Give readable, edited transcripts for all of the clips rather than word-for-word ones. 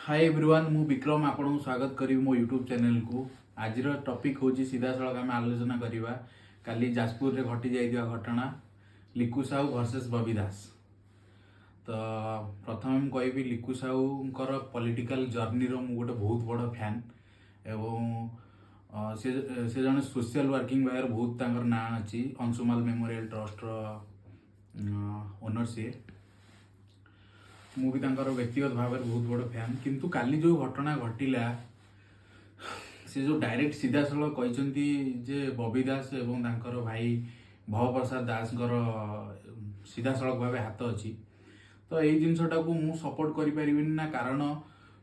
Hi everyone मु विक्रम आपन को स्वागत करी मो यूट्यूब चैनल को। आज टॉपिक हूँ सीधा सड़क आम आलोचना करवा काली जाजपुर रे घटी जाइदिया घटना लिकु साहू वर्सेस बबी दास। तो प्रथम कहबी लिकु साहूंकर पॉलिटिकल जर्नी रो मु गोटे बहुत बड़ फैन एवं से जने सोशल वर्किंग वायर बहुत तांकर ना अछि अंशुमाल मेमोरियल ट्रस्ट रो ओनर से मुझे व्यक्तिगत भाव में बहुत बड़ फैन किंतु काली जो घटना घटिला से जो डायरेक्ट सीधा सड़क कहते जे बबी दास एवं तांकर भाई भव प्रसाद दास सीधा सड़क भाव हाथ अच्छी तो यही जिनसटा को मु सपोर्ट करें ना कारण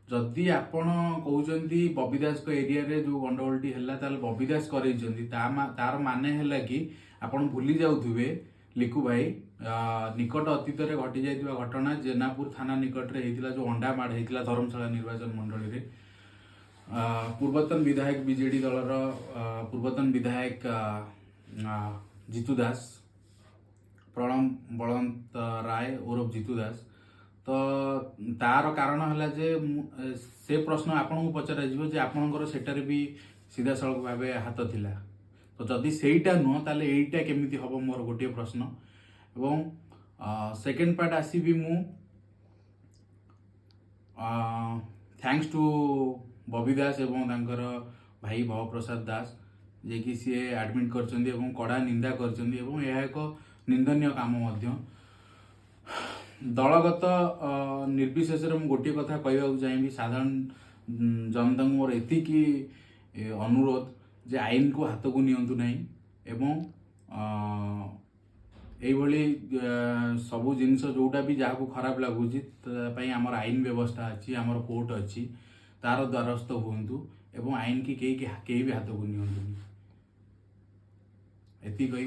जदि आपण कहते बबी दास को एरिया रे जो गंडगोलटी है बबी दास तार माने है कि आपण भूली जाऊे लिकु भाई निकट अतीत में घटी जाइए घटना जेनापुर थाना निकट रे हेतिला जो अंडा माड़ होता धर्मशाला निर्वाचन मंडली रे पूर्वतन विधायक बीजेडी दलर पूर्वतन विधायक जीतू दास प्रणम बलवंत राय उर्फ जीतू दास तो तार कारण है जे से प्रश्न आपन को पचरा जे आपणकर सेटारे भी सीधा सड़क भाव हाथ थिला तो जदि सेटा नुह ताले एटा केमिति हबो मोर गोटे प्रश्न एवं सेकेंड पार्ट आसीबी मु थैंक्स टू बबी दास एवं तांकर भाई भव प्रसाद दास जे कि सी एडमिट करचंदी एवं कड़ा निंदा करचंदी एवं यह एक निंदनीय काम मध्य दलगत निर्विशेष मु गोटे कथा कहवाक चाहिए साधारण जनता मोर एतिकी अनुरोध जे आईन को हाथ को नियंतु नहीं एवं यही सबू जिनस जोटा भी जहाँ को खराब लगुच आमर आईन व्यवस्था अच्छी आमर कोर्ट अच्छी तार द्वारस्थ हूँ एवं आईन की कहीं भी हाथ को नियंतु एति कही